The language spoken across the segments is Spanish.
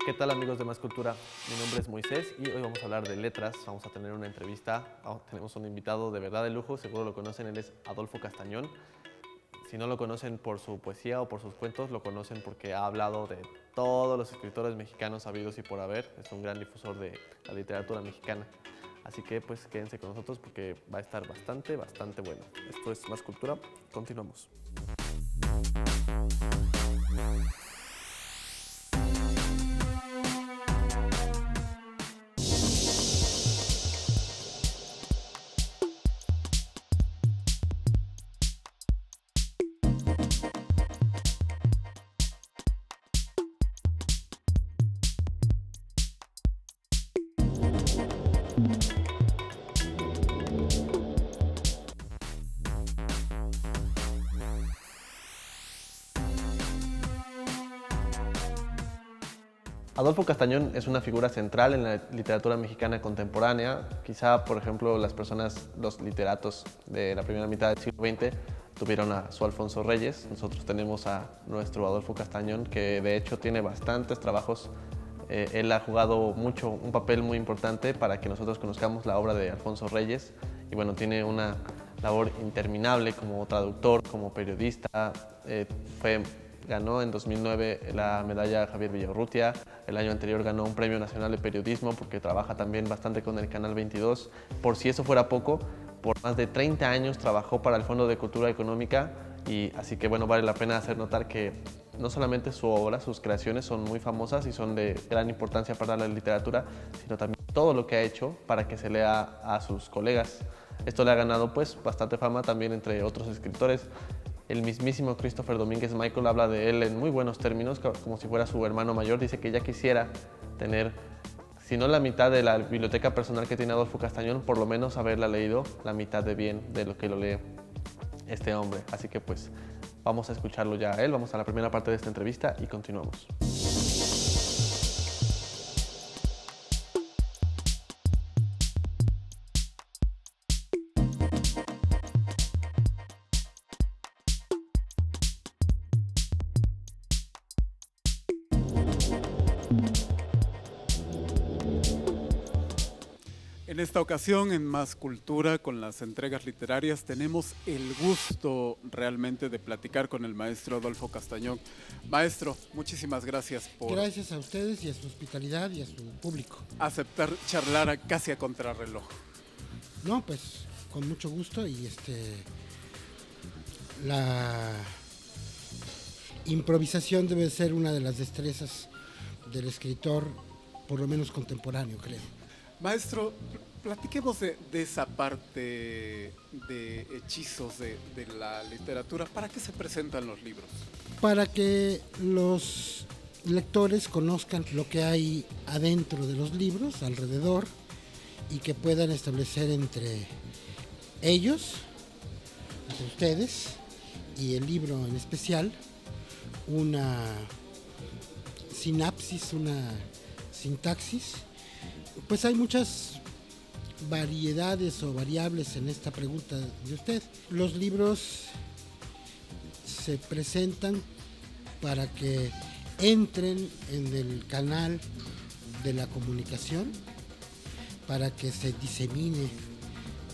¿Qué tal, amigos de Más Cultura? Mi nombre es Moisés y hoy vamos a hablar de letras. Vamos a tener una entrevista. Tenemos un invitado de verdad de lujo, seguro lo conocen, él es Adolfo Castañón. Si no lo conocen por su poesía o por sus cuentos, lo conocen porque ha hablado de todos los escritores mexicanos habidos y por haber. Es un gran difusor de la literatura mexicana. Así que pues quédense con nosotros porque va a estar bastante bueno. Esto es Más Cultura, continuamos. Adolfo Castañón es una figura central en la literatura mexicana contemporánea. Quizá, por ejemplo, los literatos de la primera mitad del siglo XX tuvieron a su Alfonso Reyes. Nosotros tenemos a nuestro Adolfo Castañón, que de hecho tiene bastantes trabajos. Él ha jugado un papel muy importante para que nosotros conozcamos la obra de Alfonso Reyes. Y bueno, tiene una labor interminable como traductor, como periodista. Ganó en 2009 la medalla Javier Villaurrutia. El año anterior ganó un Premio Nacional de Periodismo porque trabaja también bastante con el Canal 22. Por si eso fuera poco, por más de 30 años trabajó para el Fondo de Cultura Económica y así que bueno, vale la pena hacer notar que no solamente su obra, sus creaciones son muy famosas y son de gran importancia para la literatura, sino también todo lo que ha hecho para que se lea a sus colegas. Esto le ha ganado pues bastante fama también entre otros escritores. El mismísimo Christopher Domínguez Michael habla de él en muy buenos términos, como si fuera su hermano mayor. Dice que ya quisiera tener, si no la mitad de la biblioteca personal que tiene Adolfo Castañón, por lo menos haberla leído la mitad de bien de lo que lo lee este hombre. Así que pues vamos a escucharlo ya a él, vamos a la primera parte de esta entrevista y continuamos. En esta ocasión, en Más Cultura, con las entregas literarias, tenemos el gusto realmente de platicar con el maestro Adolfo Castañón. Maestro, muchísimas gracias por Gracias a ustedes y a su hospitalidad y a su público. aceptar charlar casi a contrarreloj. No, pues con mucho gusto y la improvisación debe ser una de las destrezas del escritor, por lo menos contemporáneo, creo. Maestro, platiquemos de esa parte de hechizos de la literatura. ¿Para qué se presentan los libros? Para que los lectores conozcan lo que hay adentro de los libros, alrededor, y que puedan establecer entre ellos, entre ustedes y el libro en especial, una sinapsis, una sintaxis. Pues hay muchas variedades o variables en esta pregunta de usted. Los libros se presentan para que entren en el canal de la comunicación, para que se disemine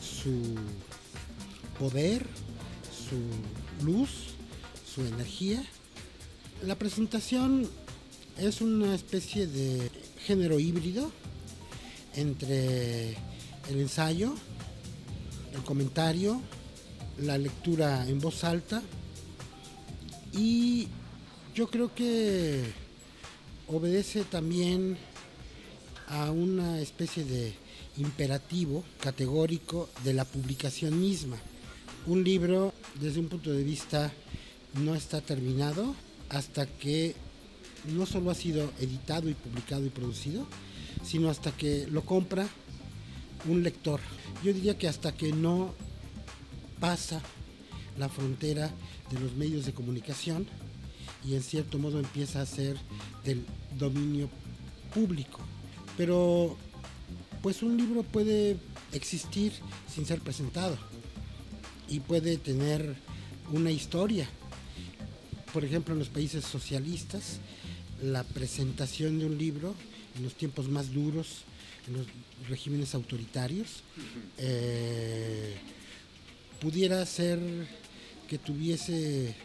su poder, su luz, su energía. La presentación es una especie de género híbrido entre el ensayo, el comentario, la lectura en voz alta, y yo creo que obedece también a una especie de imperativo categórico de la publicación misma. Un libro, desde un punto de vista, no está terminado hasta que no solo ha sido editado y publicado y producido, sino hasta que lo compra un lector. Yo diría que hasta que no pasa la frontera de los medios de comunicación y en cierto modo empieza a ser del dominio público. Pero pues un libro puede existir sin ser presentado y puede tener una historia. Por ejemplo, en los países socialistas la presentación de un libro en los tiempos más duros, en los regímenes autoritarios, pudiera ser que tuviese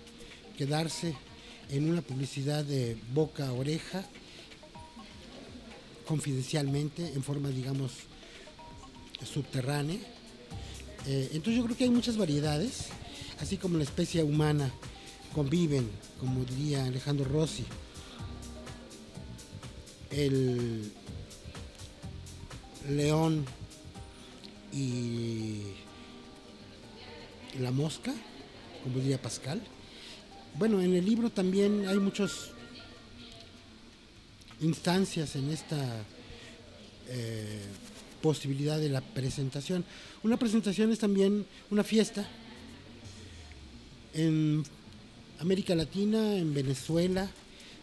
que darse en una publicidad de boca a oreja, confidencialmente, en forma, digamos, subterránea. Entonces yo creo que hay muchas variedades, así como la especie humana conviven, como diría Alejandro Rossi, el león y la mosca, como diría Pascal. Bueno, en el libro también hay muchas instancias en esta posibilidad de la presentación. Una presentación es también una fiesta. En América Latina, en Venezuela,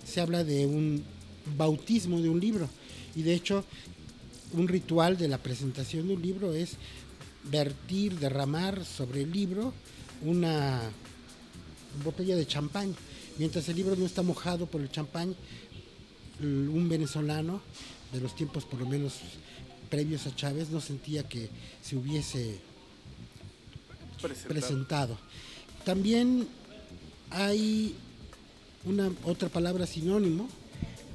se habla de un bautismo de un libro, y de hecho un ritual de la presentación de un libro es vertir, derramar sobre el libro una botella de champán. Mientras el libro no está mojado por el champán, un venezolano de los tiempos por lo menos previos a Chávez no sentía que se hubiese presentado. También hay otra palabra sinónimo.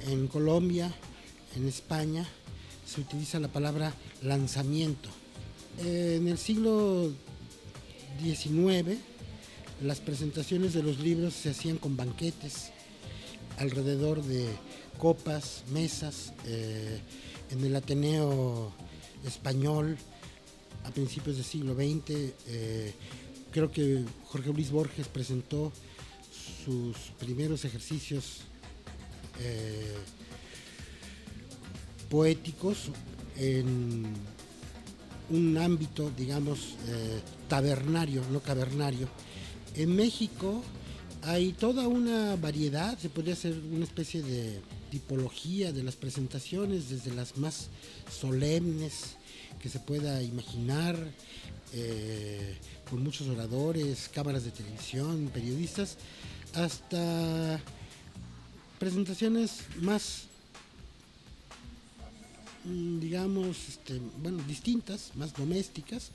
En Colombia, en España, se utiliza la palabra lanzamiento. En el siglo XIX, las presentaciones de los libros se hacían con banquetes, alrededor de copas, mesas. En el Ateneo Español, a principios del siglo XX, creo que Jorge Luis Borges presentó sus primeros ejercicios poéticos en un ámbito, digamos, tabernario, no cavernario. En México hay toda una variedad, se podría hacer una especie de tipología de las presentaciones, desde las más solemnes que se pueda imaginar, con muchos oradores, cámaras de televisión, periodistas, hasta presentaciones más, digamos, distintas, más domésticas.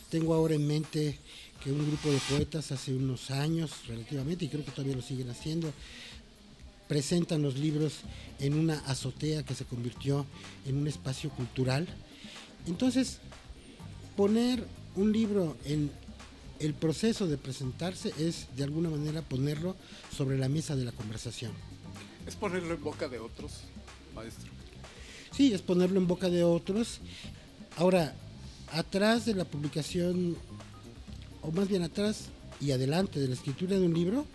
Tengo ahora en mente que un grupo de poetas hace unos años relativamente, y creo que todavía lo siguen haciendo, presentan los libros en una azotea que se convirtió en un espacio cultural. Entonces, poner un libro en el proceso de presentarse es, de alguna manera, ponerlo sobre la mesa de la conversación. ¿Es ponerlo en boca de otros, maestro? Sí, es ponerlo en boca de otros. Ahora, atrás de la publicación, o más bien atrás y adelante de la escritura de un libro,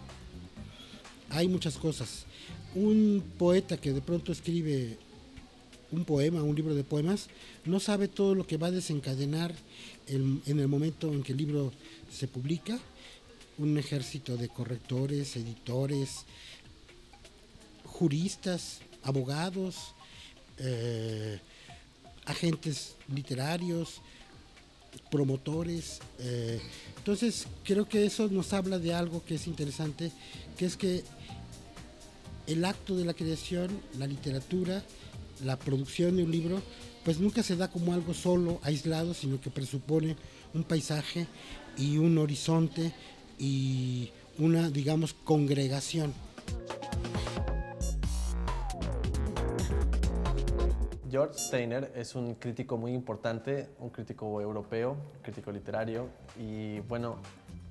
hay muchas cosas. Un poeta que de pronto escribe un poema, un libro de poemas, no sabe todo lo que va a desencadenar en el momento en que el libro se publica. Un ejército de correctores, editores, juristas, abogados, agentes literarios, promotores. Entonces creo que eso nos habla de algo que es interesante, que es que el acto de la creación, la literatura, la producción de un libro, pues nunca se da como algo solo, aislado, sino que presupone un paisaje y un horizonte y una, digamos, congregación. George Steiner es un crítico muy importante, un crítico europeo, crítico literario, y bueno,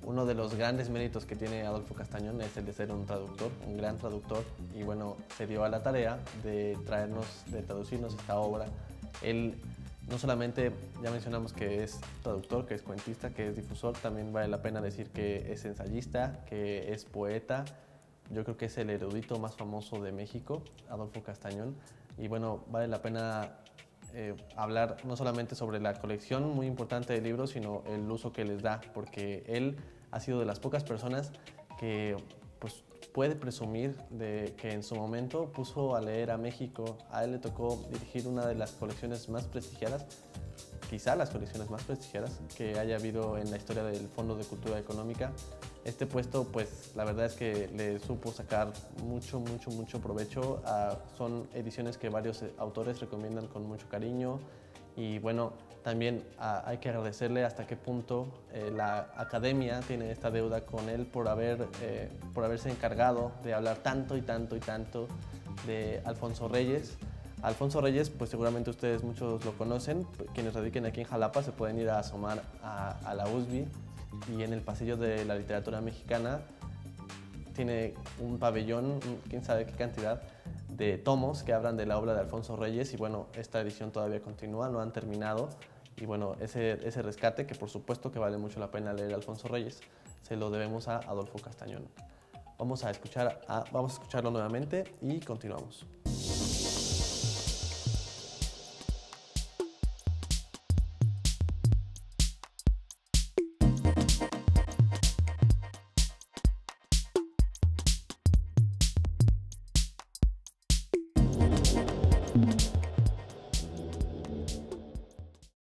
uno de los grandes méritos que tiene Adolfo Castañón es el de ser un traductor, un gran traductor, y bueno, se dio a la tarea de traducirnos esta obra. Él no solamente, ya mencionamos que es traductor, que es cuentista, que es difusor, también vale la pena decir que es ensayista, que es poeta. Yo creo que es el erudito más famoso de México, Adolfo Castañón, y bueno, vale la pena hablar no solamente sobre la colección muy importante de libros, sino el uso que les da, porque él ha sido de las pocas personas que pues, puede presumir de que en su momento puso a leer a México. A él le tocó dirigir una de las colecciones más prestigiadas, quizá las colecciones más prestigiadas que haya habido en la historia del Fondo de Cultura Económica. Este puesto, pues la verdad es que le supo sacar mucho provecho. Son ediciones que varios autores recomiendan con mucho cariño y bueno, también hay que agradecerle hasta qué punto la academia tiene esta deuda con él por haberse encargado de hablar tanto de Alfonso Reyes. Alfonso Reyes, pues seguramente ustedes muchos lo conocen, quienes radiquen aquí en Jalapa se pueden ir a asomar a la USB y en el pasillo de la literatura mexicana tiene un pabellón, quién sabe qué cantidad de tomos que hablan de la obra de Alfonso Reyes y bueno, esta edición todavía continúa, no han terminado y bueno, ese rescate que por supuesto que vale mucho la pena leer Alfonso Reyes, se lo debemos a Adolfo Castañón. Vamos a escucharlo nuevamente y continuamos.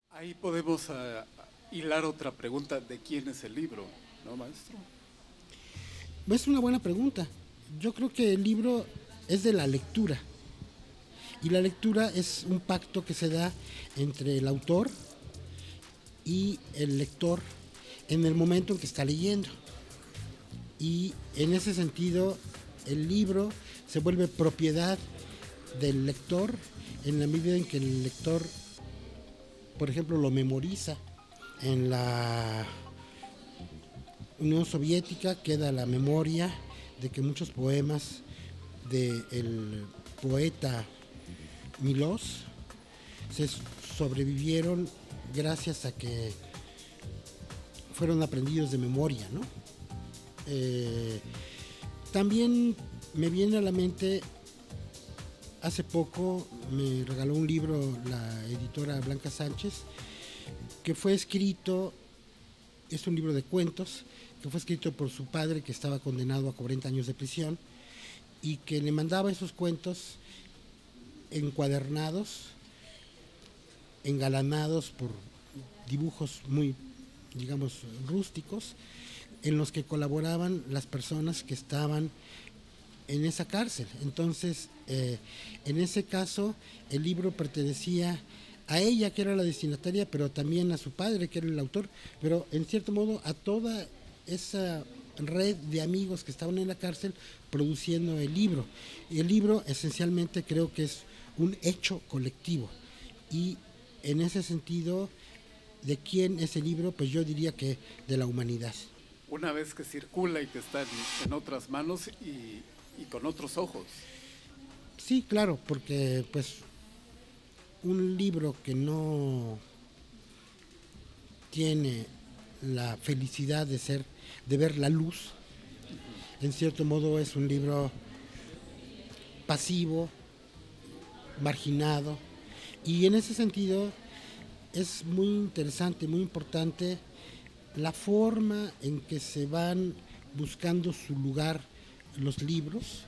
Ahí podemos hilar otra pregunta, ¿de quién es el libro? ¿No, maestro? Es una buena pregunta. Yo creo que el libro es de la lectura. Y la lectura es un pacto que se da entre el autor y el lector en el momento en que está leyendo. Y en ese sentido, el libro se vuelve propiedad del lector en la medida en que el lector, por ejemplo, lo memoriza. En la Unión Soviética queda la memoria de que muchos poemas del poeta Milós se sobrevivieron gracias a que fueron aprendidos de memoria, ¿no? También me viene a la mente, hace poco me regaló un libro la editora Blanca Sánchez, que fue escrito, es un libro de cuentos, que fue escrito por su padre que estaba condenado a 40 años de prisión y que le mandaba esos cuentos encuadernados, engalanados por dibujos muy, digamos, rústicos, en los que colaboraban las personas que estaban en esa cárcel. Entonces, en ese caso, el libro pertenecía a ella, que era la destinataria, pero también a su padre, que era el autor, pero en cierto modo a toda esa red de amigos que estaban en la cárcel produciendo el libro. Y el libro esencialmente creo que es un hecho colectivo. Y en ese sentido, ¿de quién es el libro? Pues yo diría que de la humanidad. Una vez que circula y que está en otras manos y con otros ojos. Sí, claro, porque pues un libro que no tiene la felicidad de ver la luz, en cierto modo es un libro pasivo, marginado, y en ese sentido es muy interesante, muy importante la forma en que se van buscando su lugar los libros.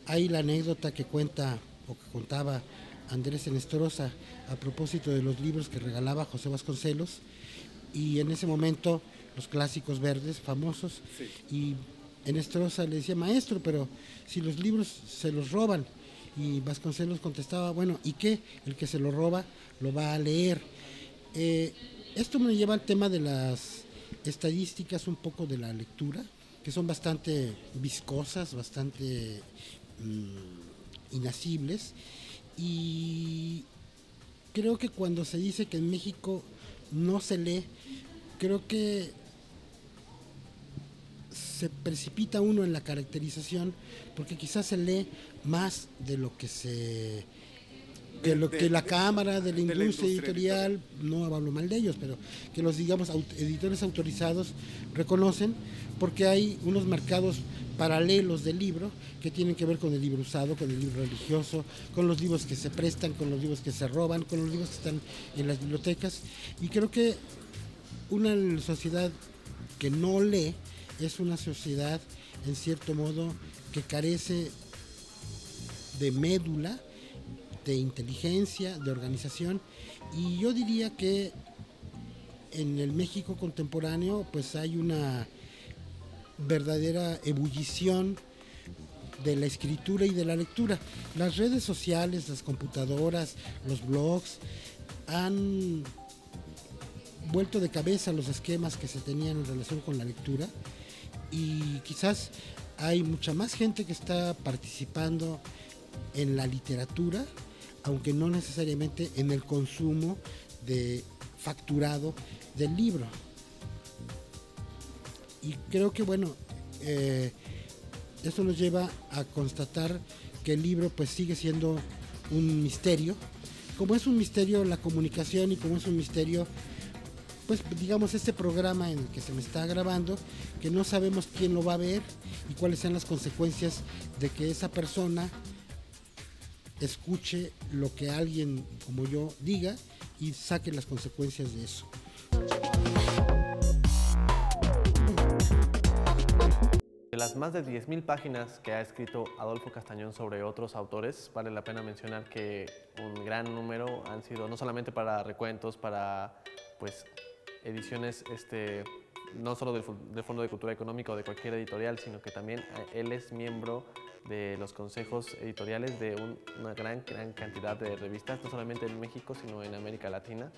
Hay la anécdota que contaba Andrés Enestrosa a propósito de los libros que regalaba José Vasconcelos, y en ese momento los clásicos verdes famosos, sí. Y Enestrosa le decía: maestro, pero si los libros se los roban, y Vasconcelos contestaba: bueno, ¿y qué? El que se lo roba lo va a leer. Esto me lleva al tema de las estadísticas un poco de la lectura, que son bastante viscosas, bastante inasibles, y creo que cuando se dice que en México no se lee, creo que se precipita uno en la caracterización, porque quizás se lee más de lo que que la Cámara de la Industria Editorial, no hablo mal de ellos, pero que los, digamos, editores autorizados reconocen, porque hay unos mercados paralelos del libro que tienen que ver con el libro usado, con el libro religioso, con los libros que se prestan, con los libros que se roban, con los libros que están en las bibliotecas, y creo que una sociedad que no lee es una sociedad, en cierto modo, que carece de médula, de inteligencia, de organización, y yo diría que en el México contemporáneo pues hay una verdadera ebullición de la escritura y de la lectura. Las redes sociales, las computadoras, los blogs han vuelto de cabeza los esquemas que se tenían en relación con la lectura, y quizás hay mucha más gente que está participando en la literatura, aunque no necesariamente en el consumo de facturado del libro. Y creo que bueno, esto nos lleva a constatar que el libro pues sigue siendo un misterio, como es un misterio la comunicación y como es un misterio pues digamos este programa en el que se me está grabando, que no sabemos quién lo va a ver y cuáles sean las consecuencias de que esa persona escuche lo que alguien como yo diga y saque las consecuencias de eso. De las más de 10.000 páginas que ha escrito Adolfo Castañón sobre otros autores, vale la pena mencionar que un gran número han sido no solamente para recuentos, para pues ediciones no solo del Fondo de Cultura Económica o de cualquier editorial, sino que también él es miembro de los consejos editoriales de una gran cantidad de revistas, no solamente en México, sino en América Latina.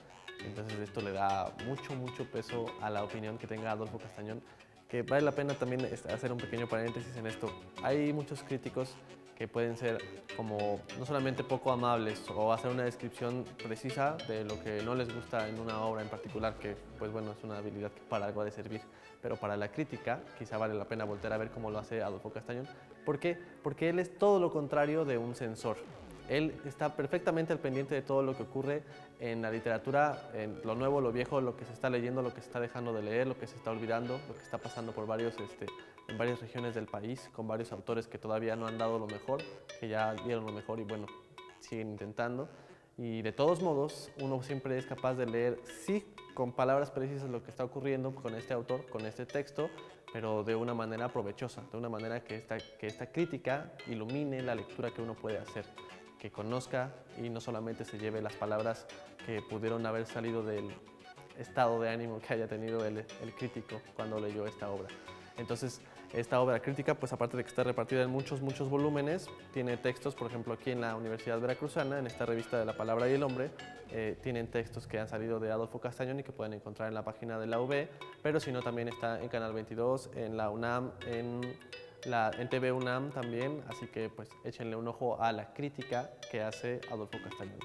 Entonces esto le da mucho peso a la opinión que tenga Adolfo Castañón, que vale la pena también hacer un pequeño paréntesis en esto. Hay muchos críticos que pueden ser como no solamente poco amables o hacer una descripción precisa de lo que no les gusta en una obra en particular, que pues bueno, es una habilidad que para algo ha de servir, pero para la crítica quizá vale la pena voltear a ver cómo lo hace Adolfo Castañón. ¿Por qué? Porque él es todo lo contrario de un censor. Él está perfectamente al pendiente de todo lo que ocurre en la literatura, en lo nuevo, lo viejo, lo que se está leyendo, lo que se está dejando de leer, lo que se está olvidando, lo que está pasando por en varias regiones del país, con varios autores que todavía no han dado lo mejor, que ya dieron lo mejor y bueno, siguen intentando. Y de todos modos, uno siempre es capaz de leer, sí, con palabras precisas lo que está ocurriendo con este autor, con este texto, pero de una manera provechosa, de una manera que esta crítica ilumine la lectura que uno puede hacer, que conozca y no solamente se lleve las palabras que pudieron haber salido del estado de ánimo que haya tenido el crítico cuando leyó esta obra. Entonces, esta obra crítica, pues aparte de que está repartida en muchos volúmenes, tiene textos, por ejemplo, aquí en la Universidad Veracruzana, en esta revista de La Palabra y el Hombre, tienen textos que han salido de Adolfo Castañón y que pueden encontrar en la página de la UB, pero si no, también está en Canal 22, en la UNAM, en TV UNAM también, así que pues échenle un ojo a la crítica que hace Adolfo Castañón.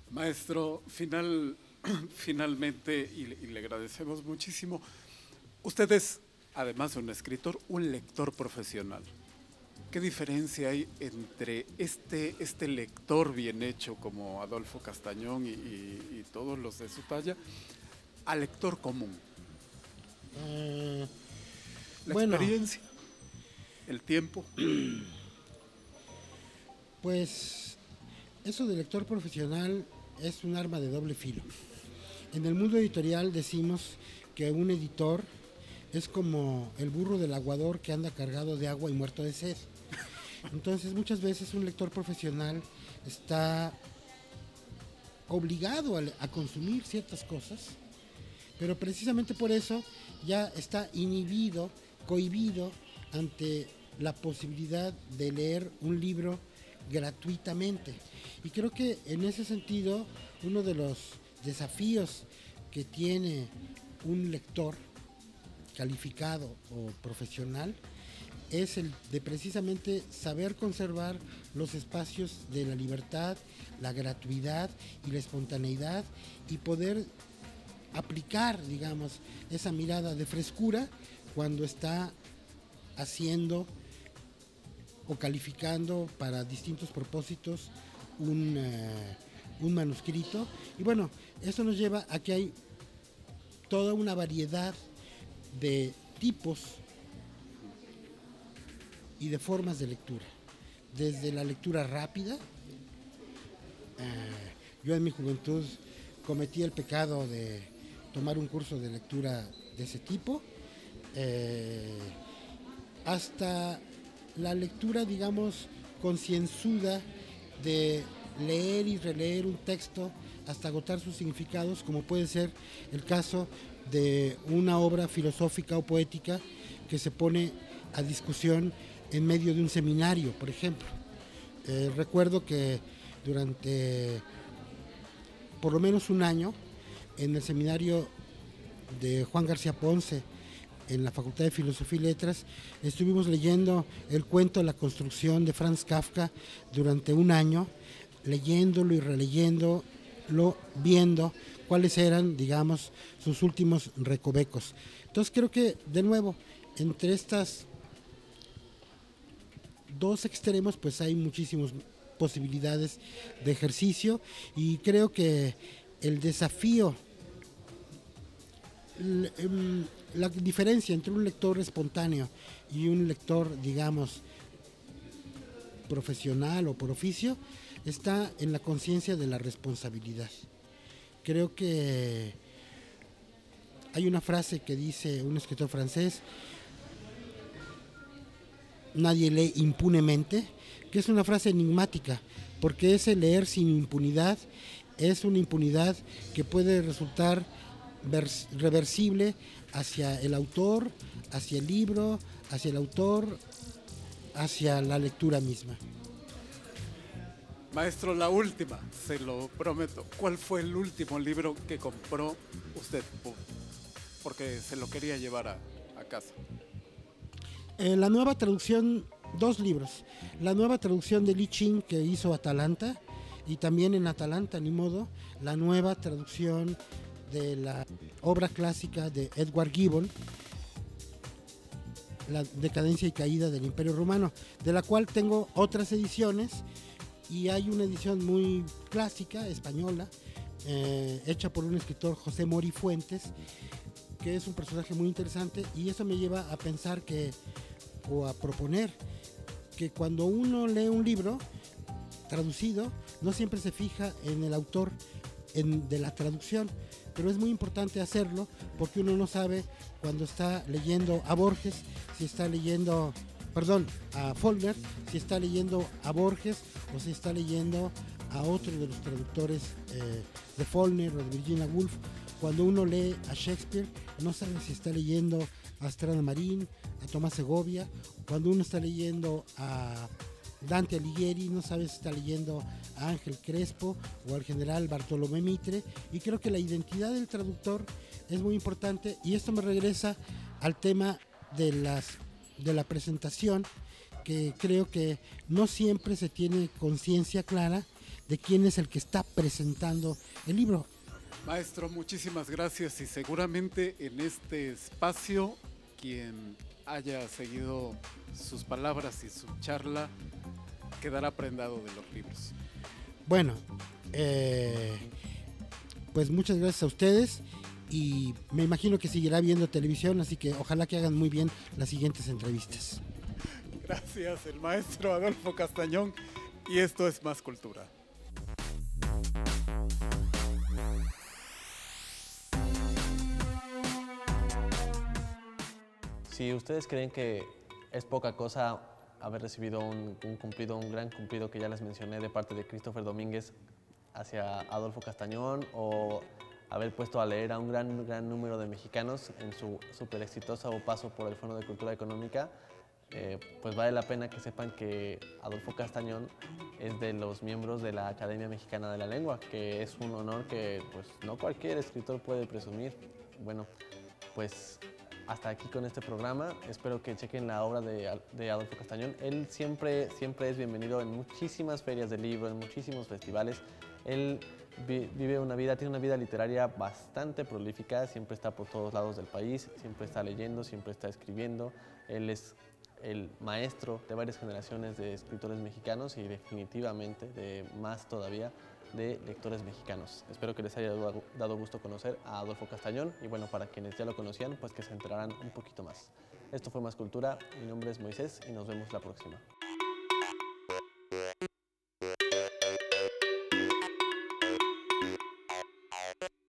Maestro, finalmente, y le agradecemos muchísimo, usted es, además de un escritor, un lector profesional. ¿Qué diferencia hay entre este lector bien hecho como Adolfo Castañón y todos los de su talla, al lector común? La experiencia, el tiempo. Pues eso de lector profesional es un arma de doble filo. En el mundo editorial decimos que un editor es como el burro del aguador que anda cargado de agua y muerto de sed. Entonces muchas veces un lector profesional está obligado a consumir ciertas cosas, pero precisamente por eso ya está inhibido, cohibido ante la posibilidad de leer un libro gratuitamente. Y creo que en ese sentido uno de los desafíos que tiene un lector calificado o profesional es el de precisamente saber conservar los espacios de la libertad, la gratuidad y la espontaneidad, y poder aplicar, digamos, esa mirada de frescura cuando está haciendo o calificando para distintos propósitos un manuscrito. Y bueno, eso nos lleva a que hay toda una variedad de tipos y de formas de lectura, desde la lectura rápida, Yo en mi juventud cometí el pecado de tomar un curso de lectura de ese tipo, hasta la lectura, digamos, concienzuda de leer y releer un texto hasta agotar sus significados, como puede ser el caso de una obra filosófica o poética que se pone a discusión en medio de un seminario, por ejemplo. Recuerdo que durante por lo menos un año en el seminario de Juan García Ponce en la Facultad de Filosofía y Letras estuvimos leyendo el cuento La construcción de Franz Kafka durante un año, leyéndolo y releyéndolo, viendo cuáles eran, digamos, sus últimos recovecos. Entonces creo que, de nuevo, entre estas dos extremos pues hay muchísimas posibilidades de ejercicio, y creo que el desafío, la diferencia entre un lector espontáneo y un lector, digamos, profesional o por oficio, está en la conciencia de la responsabilidad. Creo que hay una frase que dice un escritor francés: nadie lee impunemente, que es una frase enigmática, porque ese leer sin impunidad es una impunidad que puede resultar reversible hacia el autor, hacia el libro, hacia el autor, hacia la lectura misma. Maestro, la última, se lo prometo. ¿Cuál fue el último libro que compró usted? Porque se lo quería llevar a casa. La nueva traducción, 2 libros. La nueva traducción de Li Ching que hizo Atalanta, y también en Atalanta, ni modo, la nueva traducción de la obra clásica de Edward Gibbon, La decadencia y caída del Imperio Romano, de la cual tengo otras ediciones, y hay una edición muy clásica, española, hecha por un escritor, José Mori Fuentes, que es un personaje muy interesante, y eso me lleva a pensar o a proponer que cuando uno lee un libro traducido, no siempre se fija en el autor de la traducción, pero es muy importante hacerlo, porque uno no sabe cuando está leyendo a Borges, si está leyendo, a Faulkner, si está leyendo a Borges o si está leyendo a otro de los traductores de Faulkner o de Virginia Woolf. Cuando uno lee a Shakespeare, no sabe si está leyendo a Strada Marín, a Tomás Segovia. Cuando uno está leyendo a Dante Alighieri, no sabe si está leyendo a Ángel Crespo o al general Bartolomé Mitre, y creo que la identidad del traductor es muy importante, y esto me regresa al tema de la presentación, que creo que no siempre se tiene conciencia clara de quién es el que está presentando el libro. Maestro, muchísimas gracias, y seguramente en este espacio quien haya seguido sus palabras y su charla quedará prendado de los libros. Bueno, pues muchas gracias a ustedes, y me imagino que seguirá viendo televisión, así que ojalá que hagan muy bien las siguientes entrevistas. Gracias, el maestro Adolfo Castañón, y esto es Más Cultura. Si ustedes creen que es poca cosa haber recibido un gran cumplido que ya les mencioné de parte de Christopher Domínguez hacia Adolfo Castañón, o haber puesto a leer a un gran número de mexicanos en su súper exitoso paso por el Fondo de Cultura Económica, pues vale la pena que sepan que Adolfo Castañón es de los miembros de la Academia Mexicana de la Lengua, que es un honor que pues no cualquier escritor puede presumir. Bueno, pues hasta aquí con este programa. Espero que chequen la obra de Adolfo Castañón. Él siempre es bienvenido en muchísimas ferias de libro, en muchísimos festivales. Él tiene una vida literaria bastante prolífica, siempre está por todos lados del país, siempre está leyendo, siempre está escribiendo. Él es el maestro de varias generaciones de escritores mexicanos, y definitivamente de más todavía de lectores mexicanos. Espero que les haya dado gusto conocer a Adolfo Castañón, y bueno, para quienes ya lo conocían, pues que se enterarán un poquito más. Esto fue Más Cultura, mi nombre es Moisés y nos vemos la próxima.